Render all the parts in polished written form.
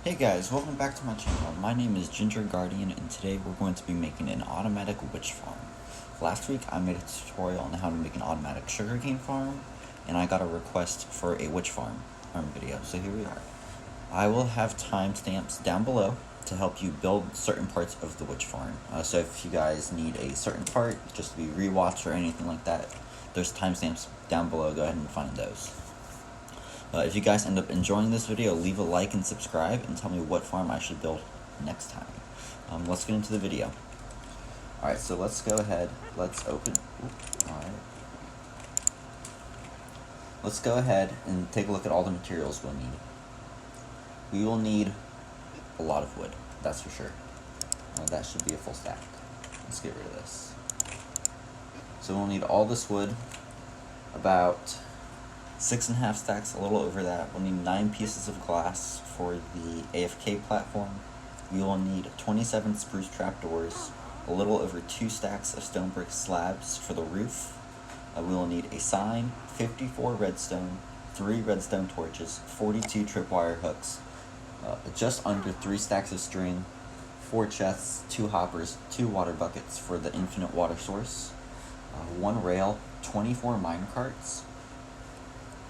Hey guys, welcome back to my channel. My name is Ginger Guardian and today we're going to be making an automatic witch farm. Last week I made a tutorial on how to make an automatic sugarcane farm and I got a request for a witch farm video, so here we are. I will have timestamps down below to help you build certain parts of the witch farm. So if you guys need a certain part just to be rewatched or anything like that, there's timestamps down below, go ahead and find those. If you guys end up enjoying this video, leave a like and subscribe and tell me what farm I should build next time. Let's get into the video. Alright, so let's go ahead, let's open, alright. Let's go ahead and take a look at all the materials we'll need. We will need a lot of wood, that's for sure. That should be a full stack. Let's get rid of this. So we'll need all this wood, about 6.5 stacks, a little over that. We'll need 9 pieces of glass for the AFK platform. We will need 27 spruce trapdoors, a little over 2 stacks of stone brick slabs for the roof. We will need a sign, 54 redstone, 3 redstone torches, 42 tripwire hooks, just under 3 stacks of string, 4 chests, 2 hoppers, 2 water buckets for the infinite water source, 1 rail, 24 mine carts,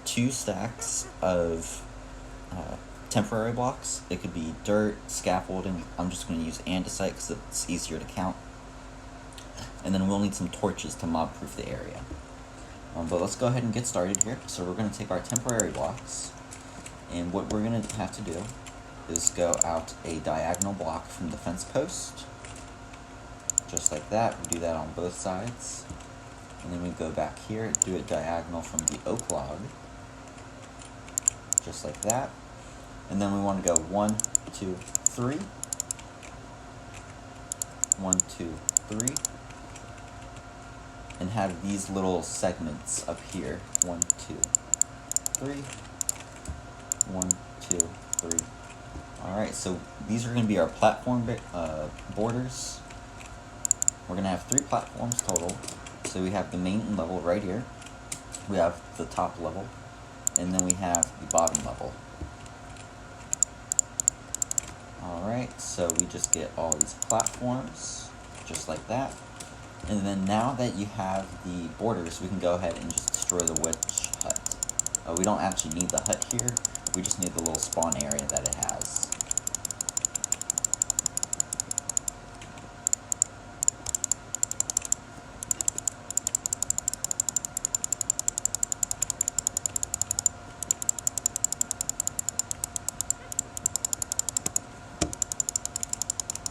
2 stacks of temporary blocks. It could be dirt, scaffolding. I'm just going to use andesite because it's easier to count. And then we'll need some torches to mob proof the area. But let's go ahead and get started here. So we're going to take our temporary blocks, and what we're going to have to do is go out a diagonal block from the fence post, just like that. We do that on both sides, and then we go back here, do it diagonal from the oak log, just like that. And then we want to go 1, 2, 3, 1, 2, 3, and have these little segments up here, 1, 2, 3, 1, 2, 3. Alright, so these are going to be our platform borders. We're going to have 3 platforms total. So we have the main level right here, we have the top level, and then we have the bottom level. Alright, so we just get all these platforms, just like that. And then now that you have the borders, we can go ahead and just destroy the witch hut. We don't actually need the hut here, we just need the little spawn area that it has.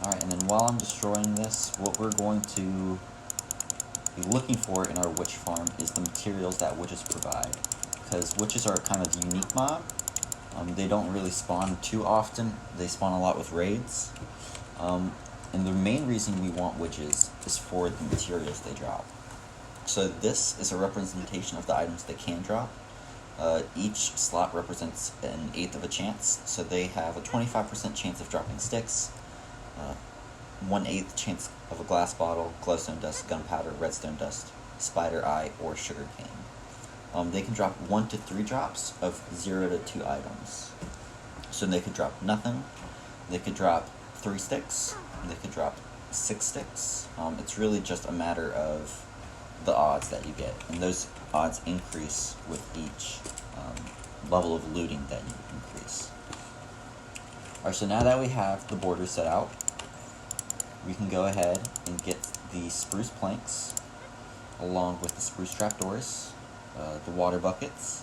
Alright, and then while I'm destroying this, what we're going to be looking for in our witch farm is the materials that witches provide. Because witches are kind of a unique mob. They don't really spawn too often. They spawn a lot with raids. And the main reason we want witches is for the materials they drop. So this is a representation of the items they can drop. Each slot represents an 1/8 of a chance. So they have a 25% chance of dropping sticks, 1/8 chance of a glass bottle, glowstone dust, gunpowder, redstone dust, spider eye, or sugarcane. They can drop 1 to 3 drops of 0 to 2 items. So they could drop nothing, they could drop 3 sticks, they could drop 6 sticks. It's really just a matter of the odds that you get, and those odds increase with each level of looting that you increase. Alright, so now that we have the border set out, we can go ahead and get the spruce planks, along with the spruce trapdoors, the water buckets,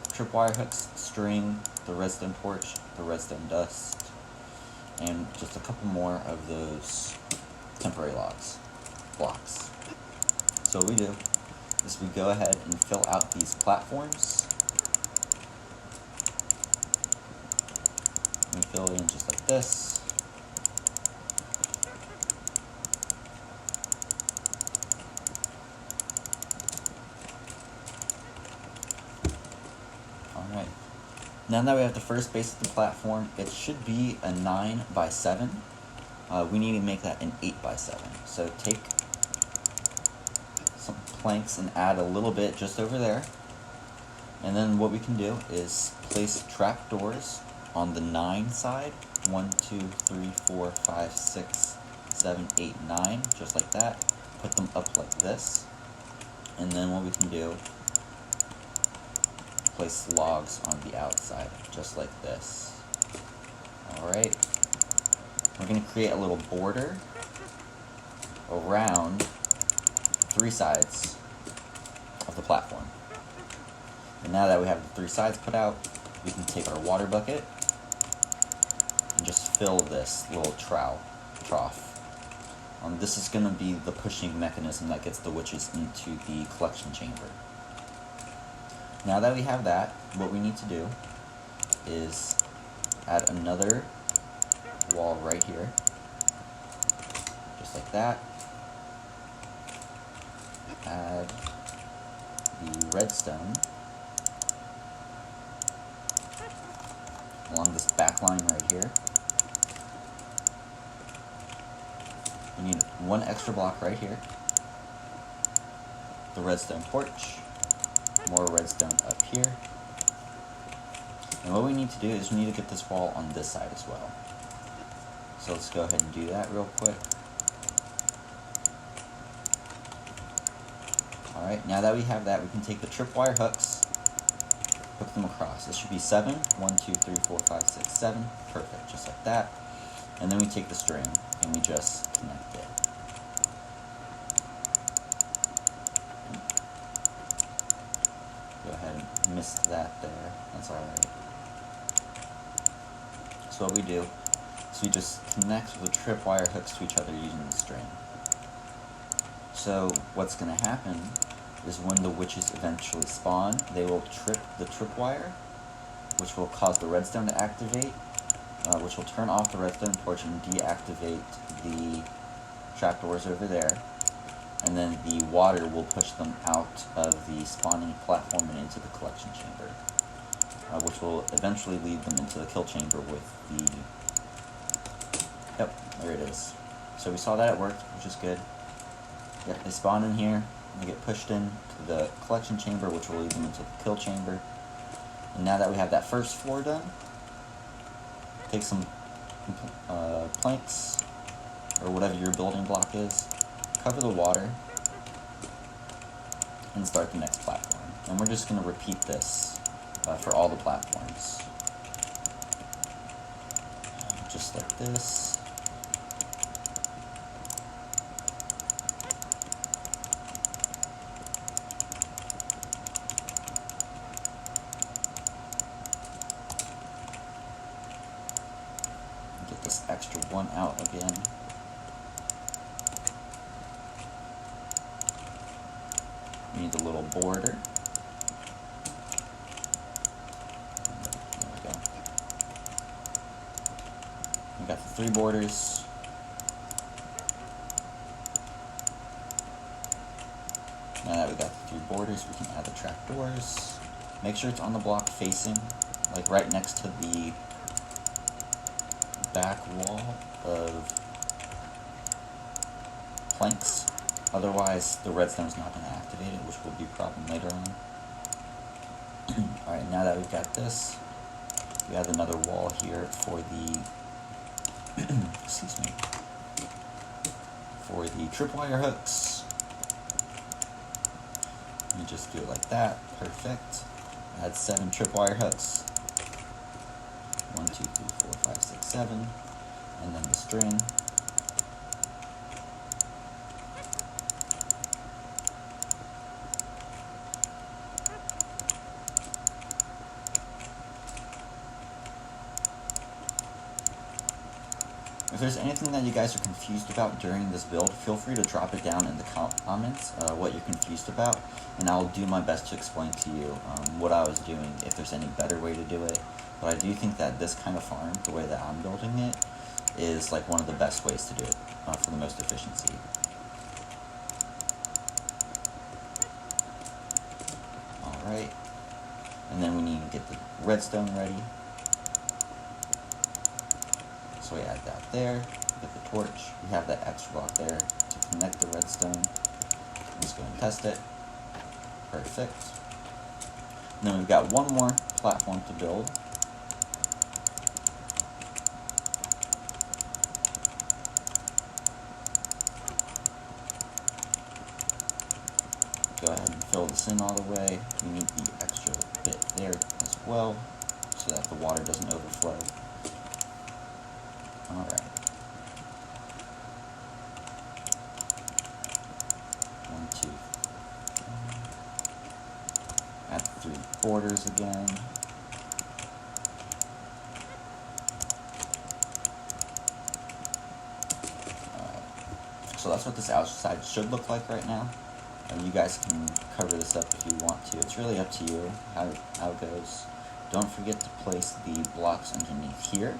tripwire hooks, string, the redstone torch, the redstone dust, and just a couple more of those temporary blocks. So what we do is we go ahead and fill out these platforms. We fill it in just like this. Alright. Now that we have the first base of the platform, it should be a 9 by 7. We need to make that an 8 by 7. So take some planks and add a little bit just over there. And then what we can do is place trapdoors on the 9 side. 1, 2, 3, 4, 5, 6, 7, 8, 9, just like that. Put them up like this. And then what we can do, place logs on the outside, just like this. Alright. We're going to create a little border around 3 sides of the platform. And now that we have the 3 sides put out, we can take our water bucket and just fill this little trough. This is going to be the pushing mechanism that gets the witches into the collection chamber. Now that we have that, what we need to do is add another wall right here, just like that. Add the redstone along this back line right here. We need 1 extra block right here. The redstone torch. More redstone up here. And what we need to do is we need to get this wall on this side as well. So let's go ahead and do that real quick. Alright, now that we have that, we can take the tripwire hooks, hook them across. This should be 7. 1, 2, 3, 4, 5, 6, 7. Perfect, just like that. And then we take the string and we just connect it. Go ahead and missed that there. That's alright. So what we do is we just connect the tripwire hooks to each other using the string. So what's going to happen is when the witches eventually spawn, they will trip the tripwire, which will cause the redstone to activate, which will turn off the redstone torch and deactivate the trapdoors over there. And then the water will push them out of the spawning platform and into the collection chamber, which will eventually lead them into the kill chamber with the... Yep, there it is. So we saw that it worked, which is good. Yep, they spawn in here, they get pushed into the collection chamber, which will lead them into the kill chamber. And now that we have that first floor done, take some planks, or whatever your building block is, cover the water, and start the next platform. And we're just going to repeat this for all the platforms. Just like this. Get this extra one out again. We need a little border. There we go. We got the 3 borders. Now that we got the 3 borders, we can add the trapdoors. Make sure it's on the block facing, like right next to the back wall of planks. Otherwise, the redstone is not going to activate it, which will be a problem later on. Alright, now that we've got this, we add another wall here for the excuse me, for the tripwire hooks. You just do it like that. Perfect. Add 7 tripwire hooks. 1, 2, 3, 4, 5, 6, 7. And then the string. If there's anything that you guys are confused about during this build, feel free to drop it down in the comments, what you're confused about, and I'll do my best to explain to you what I was doing, if there's any better way to do it. But I do think that this kind of farm, the way that I'm building it, is like one of the best ways to do it for the most efficiency. Alright, and then we need to get the redstone ready. So we add that there, get the torch, we have that extra block there to connect the redstone. Let's go and test it. Perfect. And then we've got one more platform to build. fill this in all the way. We need the extra bit there as well, so that the water doesn't overflow. Alright. 1, 2, 3. Add the 3 borders again. So that's what this outside should look like right now. You guys can cover this up if you want to. It's really up to you how it goes. Don't forget to place the blocks underneath here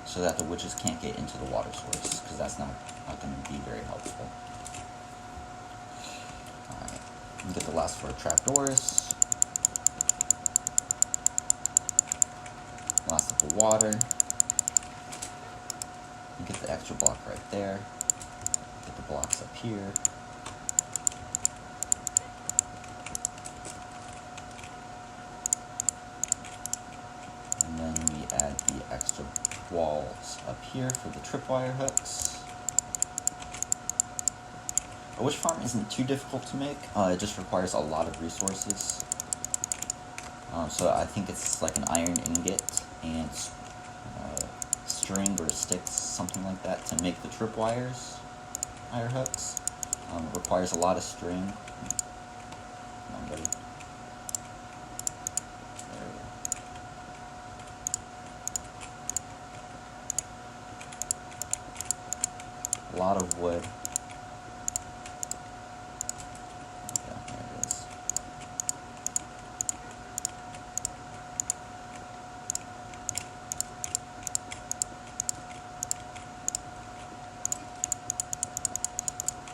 so that the witches can't get into the water source, because that's not going to be very helpful. Alright, and get the last 4 trapdoors. Last of the water. And get the extra block right there. Get the blocks up here. And then we add the extra walls up here for the tripwire hooks. A witch farm isn't too difficult to make, it just requires a lot of resources. So I think it's like an iron ingot and string or sticks, something like that, to make the tripwires. Wire hooks. It requires a lot of string. Come on, buddy. There we go. A lot of wood. Yeah, there it is.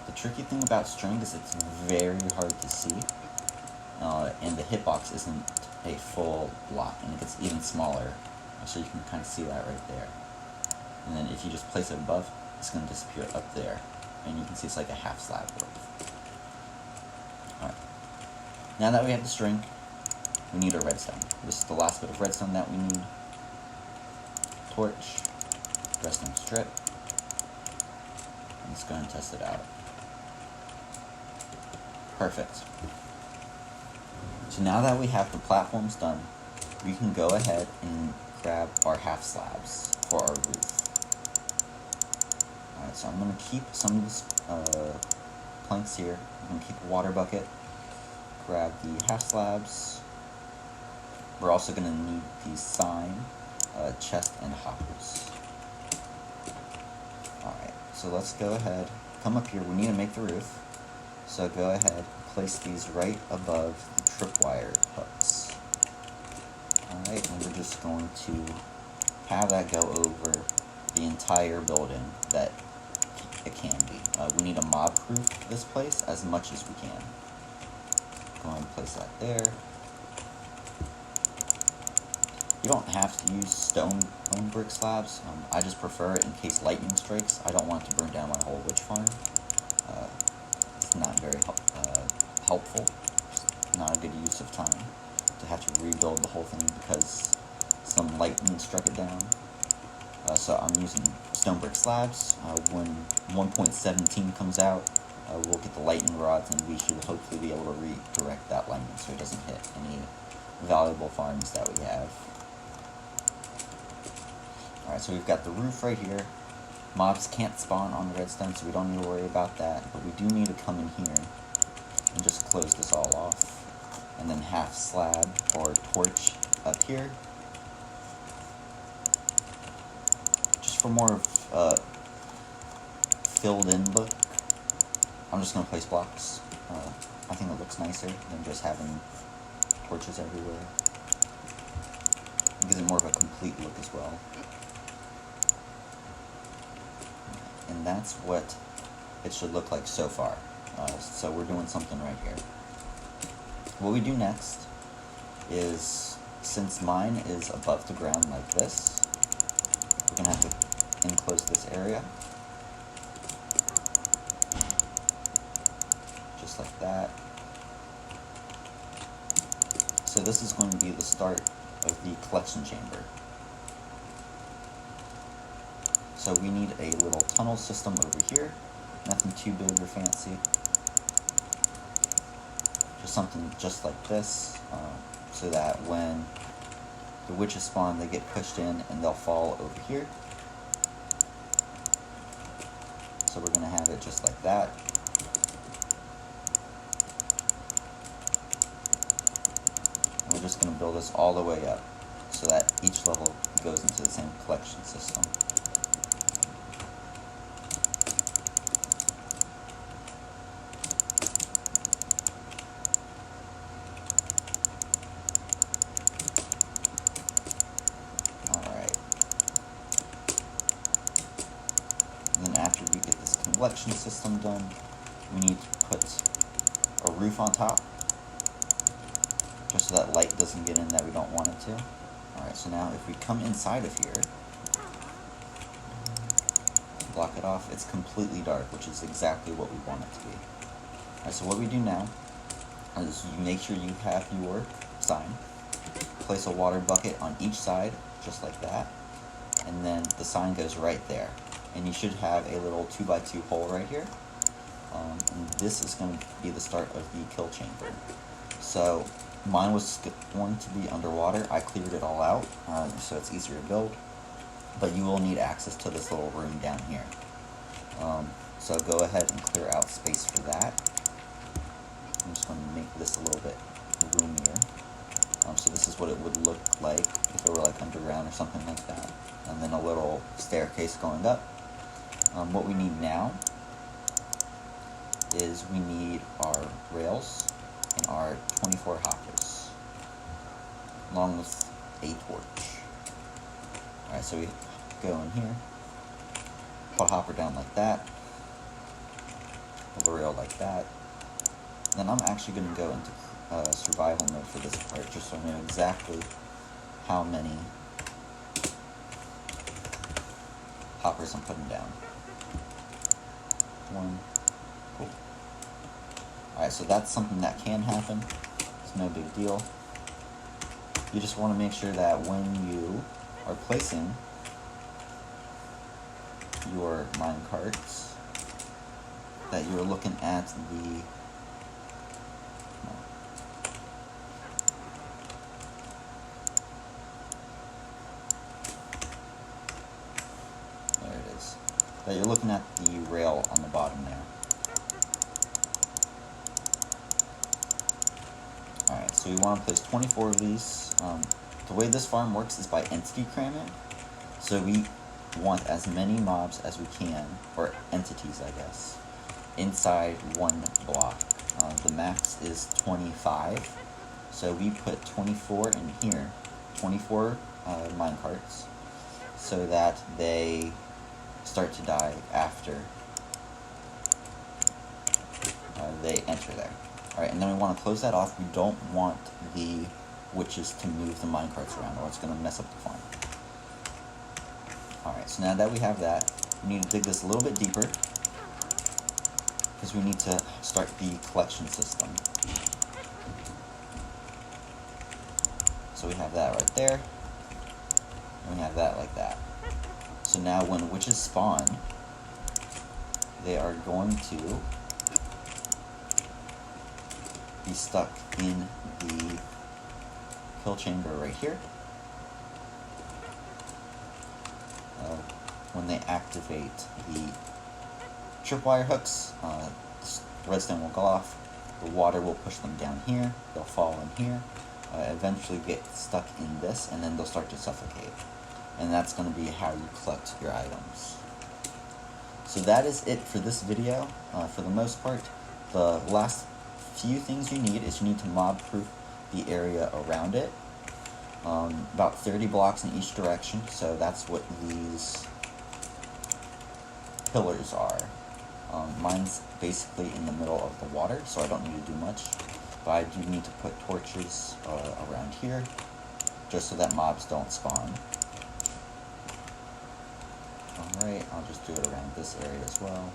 The tricky thing about string is it's very hard to see, and the hitbox isn't a full block, and it gets even smaller, so you can kind of see that right there. And then if you just place it above, it's going to disappear up there, and you can see it's like a half slab worth. Alright, now that we have the string, we need our redstone. This is the last bit of redstone that we need. Torch, redstone strip. Let's go and test it out. Perfect. So now that we have the platforms done, we can go ahead and grab our half slabs for our roof. Alright, so I'm going to keep some of these planks here. I'm going to keep a water bucket. Grab the half slabs. We're also going to need the sign, chest, and hoppers. Alright, so let's go ahead. Come up here. We need to make the roof. So go ahead, place these right above the tripwire hooks. Alright, and we're just going to have that go over the entire building that it can be. We need to mob-proof this place as much as we can. Go ahead and place that there. You don't have to use stone brick slabs. I just prefer it in case lightning strikes. I don't want to burn down my whole witch farm. It's not very helpful. It's not a good use of time to have to rebuild the whole thing because some lightning struck it down. So I'm using stone brick slabs. When 1.17 comes out, we'll get the lightning rods, and we should hopefully be able to redirect that lightning so it doesn't hit any valuable farms that we have. Alright, so we've got the roof right here. Mobs can't spawn on redstone, so we don't need to worry about that. But we do need to come in here and just close this all off. And then half slab or torch up here. Just for more of filled in look, I'm just going to place blocks. I think it looks nicer than just having torches everywhere. It gives it more of a complete look as well. And that's what it should look like so far. So we're doing something right here. What we do next is, since mine is above the ground like this, we're going to have to enclose this area. Just like that. So this is going to be the start of the collection chamber. So we need a little tunnel system over here. Nothing too big or fancy. just something just like this, so that when the witches spawn, they get pushed in and they'll fall over here. So we're going to have it just like that. And we're just going to build this all the way up so that each level goes into the same collection system. Alright. And then after we get this collection system done, we need to put a roof on top, just so that light doesn't get in that we don't want it to. Alright, so now if we come inside of here, block it off, it's completely dark, which is exactly what we want it to be. Alright, so what we do now is you make sure you have your sign, place a water bucket on each side, just like that, and then the sign goes right there. And you should have a little 2x2 hole right here. And this is going to be the start of the kill chamber. So mine was going to be underwater. I cleared it all out, so it's easier to build. But you will need access to this little room down here. So go ahead and clear out space for that. I'm just going to make this a little bit roomier. So this is what it would look like if it were like underground or something like that. And then a little staircase going up. What we need now is we need our rails and our 24 hoppers, along with a torch. Alright, so we go in here, put a hopper down like that, put a rail like that. Then I'm actually going to go into survival mode for this part, just so I know exactly how many hoppers I'm putting down. One. Cool. Alright, so that's something that can happen. It's no big deal. You just want to make sure that when you are placing your mine carts, that you're looking at the that you're looking at the rail on the bottom there. Alright, so we want to place 24 of these. The way this farm works is by entity cramming. So we want as many mobs as we can, or entities I guess, inside one block. The max is 25. So we put 24 in here, 24 minecarts, so that they start to die after they enter there. Alright, and then we want to close that off. We don't want the witches to move the minecarts around, or it's going to mess up the farm. Alright, so now that we have that, we need to dig this a little bit deeper, because we need to start the collection system. So we have that right there, and we have that like that. So now when witches spawn, they are going to be stuck in the kill chamber right here. When they activate the tripwire hooks, redstone will go off, the water will push them down here, they'll fall in here, eventually get stuck in this, and then they'll start to suffocate. And that's going to be how you collect your items. So that is it for this video. For the most part, the last few things you need is you need to mob-proof the area around it. About 30 blocks in each direction, so that's what these pillars are. Mine's basically in the middle of the water, so I don't need to do much. But I do need to put torches around here, just so that mobs don't spawn. Alright, I'll just do it around this area as well.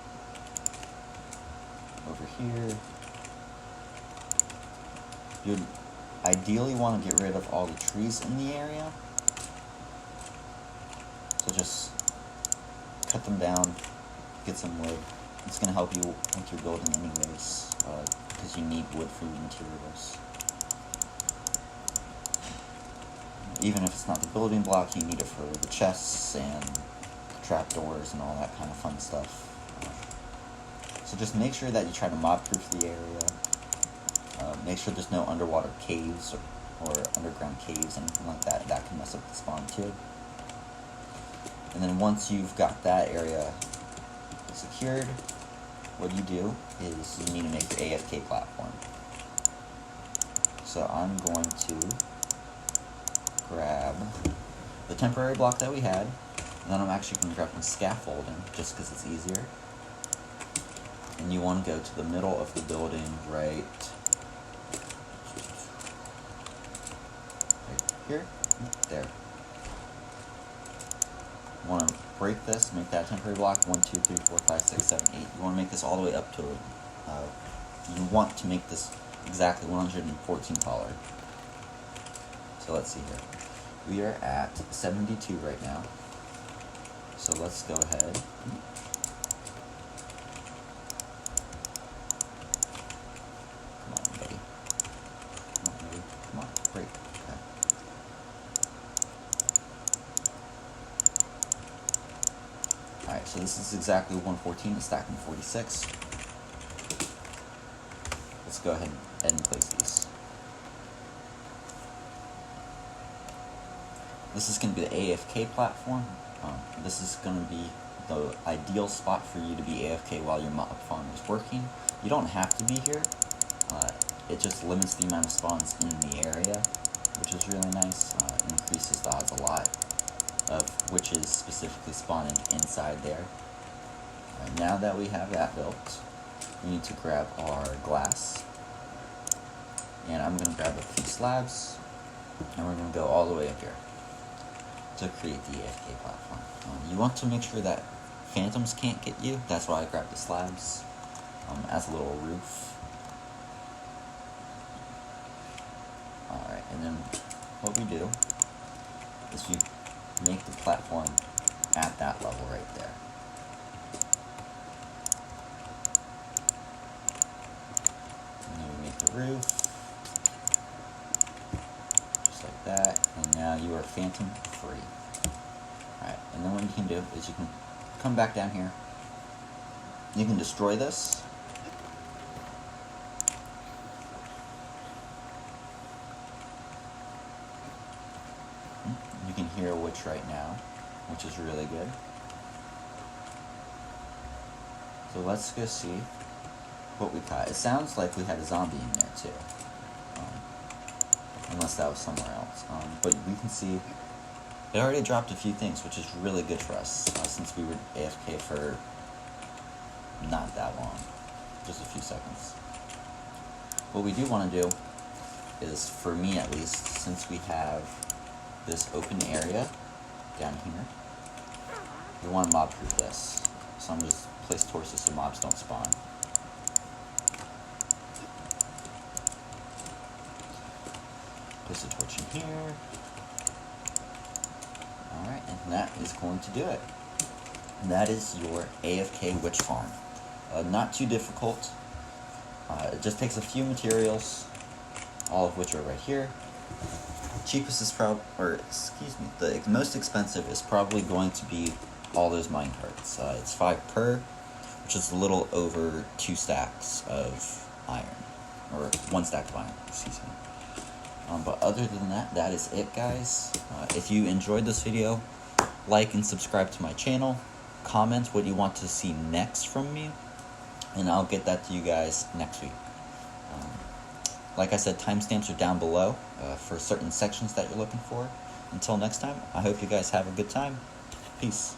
Over here. You'd ideally want to get rid of all the trees in the area. So just cut them down, get some wood, It's going to help you with your building anyways, because you need wood for your materials. Even if it's not the building block, you need it for the chests and the trapdoors and all that kind of fun stuff. So just make sure that you try to mob-proof the area. Make sure there's no underwater caves or underground caves, anything like that. That can mess up the spawn too. And then once you've got that area secured, what you do is you need to make your AFK platform. So I'm going to grab the temporary block that we had, and then I'm actually going to grab some scaffolding just because it's easier. And you want to go to the middle of the building right here, there. You want to break this, make that temporary block 1, 2, 3, 4, 5, 6, 7, 8. You want to make this all the way up to, you want to make this exactly 114 taller. So let's see here. We are at 72 right now. So let's go ahead. Come on, buddy. Come on, buddy. Come on, break. Okay. Alright, so this is exactly 114. It's stacking 46. Let's go ahead and place these. This is going to be the AFK platform. This is going to be the ideal spot for you to be AFK while your mob farm is working. You don't have to be here. It just limits the amount of spawns in the area, which is really nice. Increases the odds a lot of witches specifically spawning inside there. Now that we have that built, we need to grab our glass. And I'm going to grab a few slabs, and we're going to go all the way up here to create the AFK platform. You want to make sure that phantoms can't get you. That's why I grabbed the slabs as a little roof. Alright, and then what we do is we make the platform at that level right there. And then we make the roof, just like that, and now you are phantom free. Alright, and then what you can do is you can come back down here. You can destroy this. You can hear a witch right now, which is really good. So let's go see what we caught. It sounds like we had a zombie in there too. Unless that was somewhere else. But we can see it already dropped a few things, which is really good for us, since we were AFK for not that long, just a few seconds. What we do want to do is, for me at least, since we have this open area down here, we want to mob proof this. So I'm just place torches so mobs don't spawn. Place a torch in here. Alright, and that is going to do it. And that is your AFK witch farm. Not too difficult. It just takes a few materials, all of which are right here. Cheapest is the most expensive is probably going to be all those minecarts. It's 5 per, which is a little over 2 stacks of iron, or 1 stack of iron, excuse me. But other than that, that is it, guys. If you enjoyed this video, like and subscribe to my channel. Comment what you want to see next from me, and I'll get that to you guys next week. Like I said, timestamps are down below for certain sections that you're looking for. Until next time, I hope you guys have a good time. Peace.